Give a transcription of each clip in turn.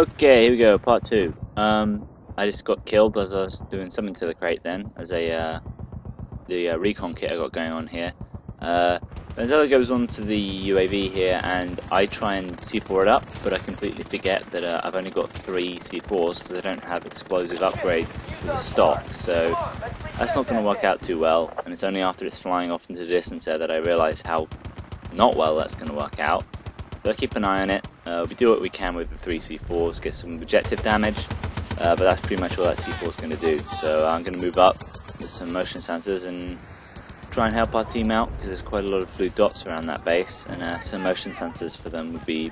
Okay, here we go, part 2. I just got killed as I was doing something to the crate then, as the recon kit I got going on here. Benzella goes on to the UAV here, and I try and C4 it up, but I completely forget that I've only got 3 C4s, because I don't have explosive upgrade for the stock, so that's not going to work out too well, and it's only after it's flying off into the distance there that I realise how not well that's going to work out. So keep an eye on it. We do what we can with the 3 C4s, get some objective damage, but that's pretty much all that C4 is going to do. So I'm going to move up with some motion sensors and try and help our team out, because there's quite a lot of blue dots around that base, and some motion sensors for them would be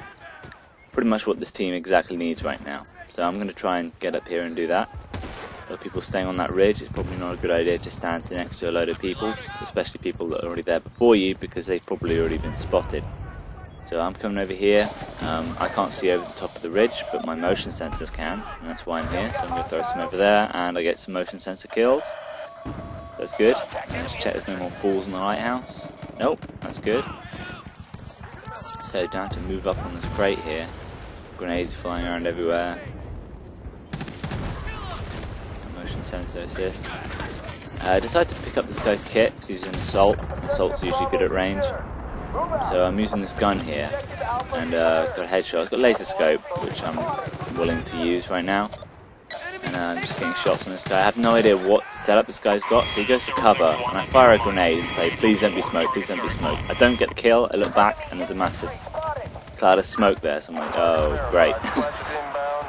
pretty much what this team exactly needs right now. So I'm going to try and get up here and do that. A lot of people staying on that ridge, it's probably not a good idea to stand next to a load of people, especially people that are already there before you, because they've probably already been spotted. So I'm coming over here. I can't see over the top of the ridge, but my motion sensors can, and that's why I'm here. So I'm going to throw some over there, and I get some motion sensor kills. That's good. Let's check there's no more falls in the lighthouse. Nope, that's good. So down to move up on this crate here. Grenades flying around everywhere. Motion sensor assist. I decided to pick up this guy's kit because he's an assault. Assault's usually good at range. So I'm using this gun here, and got a headshot. I've got laser scope, which I'm willing to use right now. And I'm just getting shots on this guy. I have no idea what setup this guy's got, so he goes to cover, and I fire a grenade and say, please don't be smoked, please don't be smoked. I don't get the kill, I look back, and there's a massive cloud of smoke there, so I'm like, oh, great.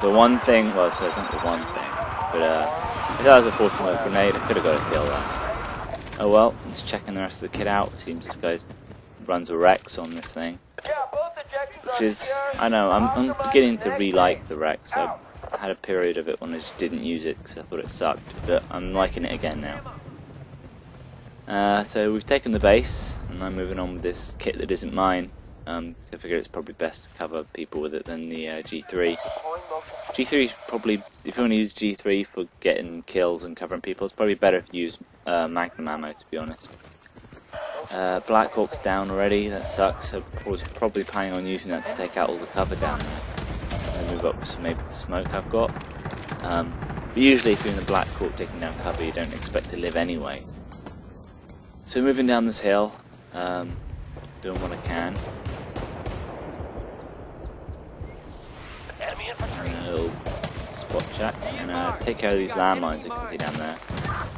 The one thing, well, so it's not the one thing, but if that was a 40mm grenade, I could have got a kill there. Oh well, I'm just checking the rest of the kit out. It seems this guy's runs a Rex on this thing, which is, I know, I'm beginning to re-like the Rex. I had a period of it when I just didn't use it because I thought it sucked, but I'm liking it again now. So we've taken the base, and I'm moving on with this kit that isn't mine. I figure it's probably best to cover people with it than the G3. G3 is probably, if you want to use G3 for getting kills and covering people, it's probably better if you use Magnum ammo, to be honest. Black Hawk's down already, that sucks. I was probably planning on using that to take out all the cover down there. And move up with some, maybe the smoke I've got. But usually if you're in the Black Hawk taking down cover, you don't expect to live anyway. So moving down this hill, doing what I can. And a little spot check, and take care of these landmines you can see down there.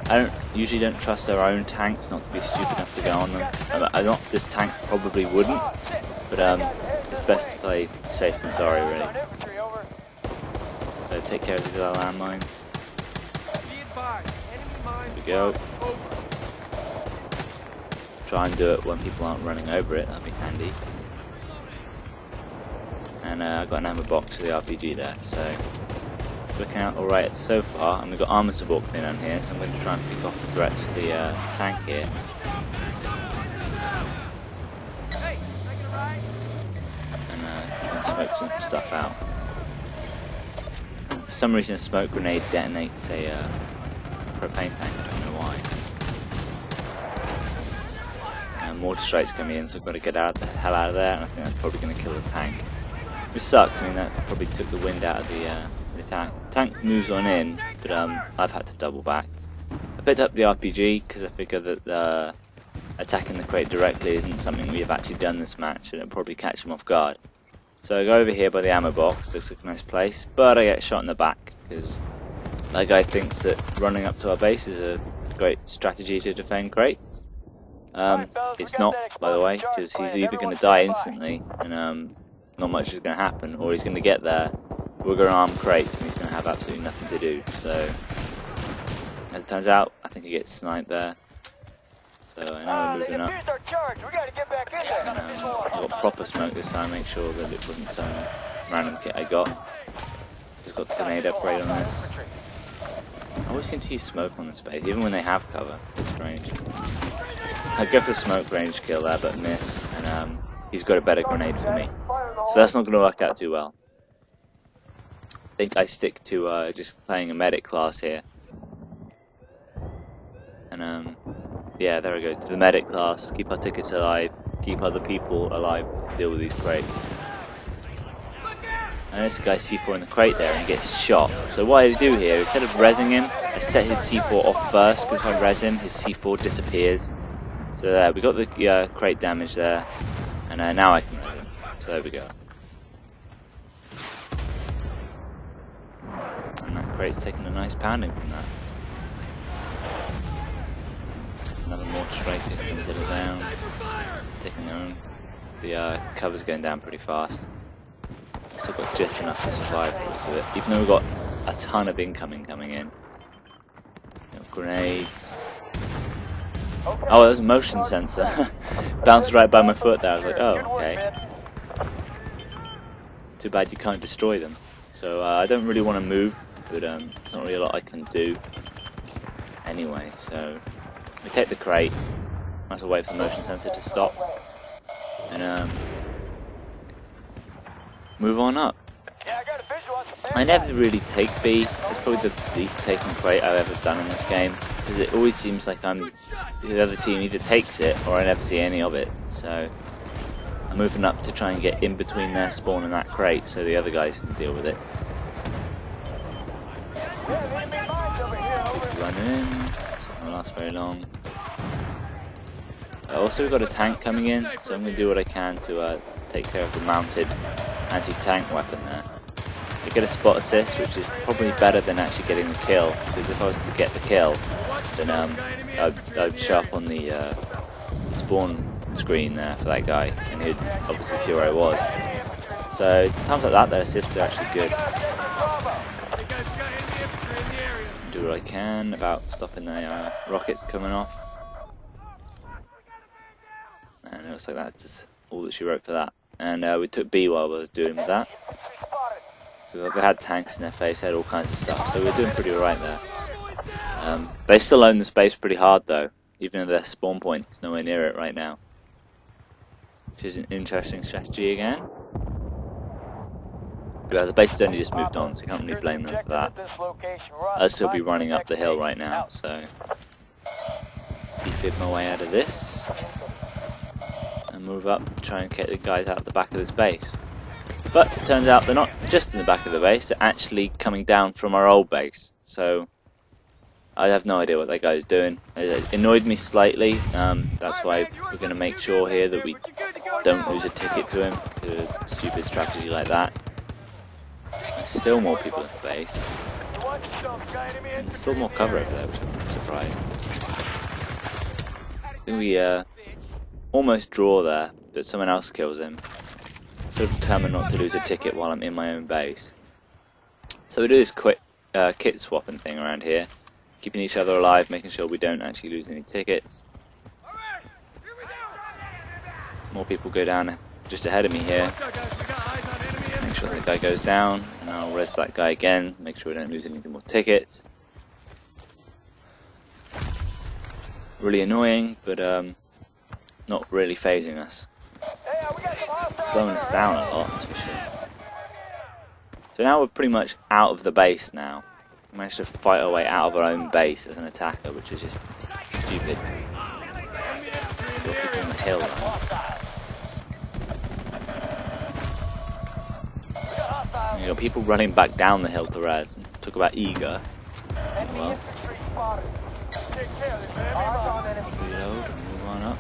I usually don't trust our own tanks not to be stupid enough to go on them. This tank probably wouldn't, but it's best to play safe than sorry, really. So take care of these other landmines. Here we go. Try and do it when people aren't running over it, that'd be handy. And I've got an ammo box for the RPG there, so looking out alright so far, and we've got armor support coming on here, so I'm going to try and pick off the threats for the tank here. And smoke some stuff out. For some reason a smoke grenade detonates a propane tank, I don't know why. And mortar strikes coming in, so I've got to get the hell out of there, and I think that's probably going to kill the tank. Which sucks, I mean that probably took the wind out of the tank. Tank moves on in, but I've had to double back. I picked up the RPG because I figure that attacking the crate directly isn't something we have actually done this match, and it'll probably catch him off guard. So I go over here by the ammo box, looks like a nice place, but I get shot in the back because that guy thinks that running up to our base is a great strategy to defend crates. It's not, by the way, because he's either going to die instantly, and not much is going to happen, or he's going to get there, we're going to arm crates, and he's going to have absolutely nothing to do. So, as it turns out, I think he gets sniped there. So I know we're moving up. I got proper smoke this time, make sure that it wasn't some random kit I got. Just got the grenade upgrade on this. I always seem to use smoke on this base, even when they have cover. It's strange. I go for the smoke range kill there, but miss, and he's got a better grenade for me. So that's not going to work out too well. I think I stick to just playing a medic class here. And yeah, there we go, to the medic class, keep our tickets alive, keep other people alive, deal with these crates. And there's a guy C4 in the crate there and he gets shot. So what I do here, instead of rezzing him, I set his C4 off first, because if I res him, his C4 disappears. So there, we got the crate damage there, and now I can res him. So there we go. And that crate's taking a nice pounding from that. Another mortar strike is going to settle down, taking their own. The cover's going down pretty fast. Still got just enough to survive most of it, even though we've got a ton of incoming coming in. Grenades. Oh, there's a motion sensor. Bounced right by my foot there. I was like, oh, okay. Too bad you can't destroy them. So I don't really want to move, but there's not really a lot I can do anyway. So we take the crate. Might as well wait for the motion sensor to stop, and move on up. I never really take B. It's probably the least taken crate I've ever done in this game, because it always seems like the other team either takes it or I never see any of it. So I'm moving up to try and get in between their spawn and that crate so the other guys can deal with it. Running in, it's not going to last very long. Also, we've got a tank coming in, so I'm going to do what I can to take care of the mounted anti-tank weapon there. I get a spot assist, which is probably better than actually getting the kill, because if I was to get the kill, then I'd show up on the spawn screen there for that guy, and he'd obviously see where I was. So times like that, their assists are actually good. Do what I can about stopping the rockets coming off. And it looks like that's all that she wrote for that. And we took B while I was doing that. So we had tanks in their face, had all kinds of stuff, so we're doing pretty alright there. They still own the space pretty hard though, even though their spawn point is nowhere near it right now. Which is an interesting strategy again. But the base has only just moved on, so you can't really blame them for that. I'll still be running up the hill right now, so defib my way out of this. And move up, try and get the guys out the back of this base. But it turns out they're not just in the back of the base, they're actually coming down from our old base. So I have no idea what that guy's doing. It annoyed me slightly. That's why we're going to make sure here that we don't lose a ticket to him, because of a stupid strategy like that. There's still more people in the base. And there's still more cover over there, which I'm surprised. I think we almost draw there, but someone else kills him. So determined not to lose a ticket while I'm in my own base. So we do this quick kit swapping thing around here, keeping each other alive, making sure we don't actually lose any tickets. More people go down just ahead of me here. Make sure that guy goes down, and I'll res that guy again, make sure we don't lose any more tickets. Really annoying, but not really phasing us. Slowing us down a lot, that's for sure. So now we're pretty much out of the base now. We managed to fight our way out of our own base as an attacker, which is just stupid. Still people on the hill now. You got people running back down the hill to res. Talk about eager. Well, reload and move on up.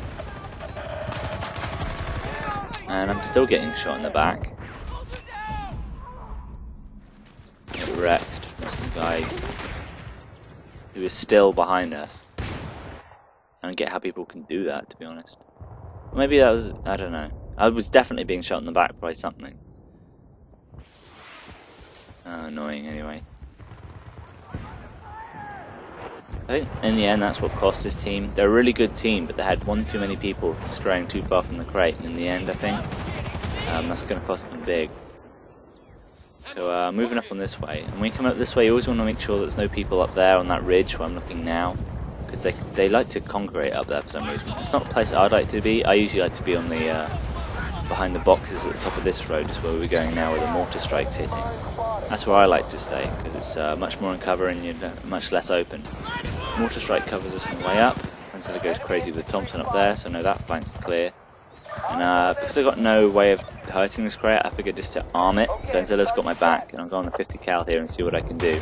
And I'm still getting shot in the back. Get wrecked from some guy who is still behind us. I don't get how people can do that, to be honest. Maybe that was, I don't know. I was definitely being shot in the back by something. Annoying anyway. I think in the end that's what cost this team. They're a really good team, but they had one too many people straying too far from the crate, and in the end I think that's going to cost them big. So moving up on this way, and when you come up this way you always want to make sure there's no people up there on that ridge where I'm looking now, because they like to congregate up there for some reason. It's not a place I'd like to be. I usually like to be on the behind the boxes at the top of this road, just where we're going now, where the mortar strike's hitting. That's where I like to stay, because it's much more in cover and you're much less open. Mortar strike covers us on the way up, and so it goes crazy with Thompson up there, so no, that flank's clear. And because I've got no way of hurting this crate, I figured just to arm it. Benzella's got my back, and I'll go on the 50 cal here and see what I can do.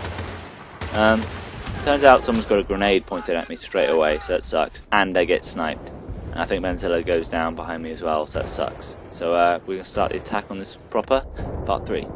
Turns out someone's got a grenade pointed at me straight away, so that sucks. And I get sniped. And I think Benzella goes down behind me as well, so that sucks. So we're going to start the attack on this proper, part 3.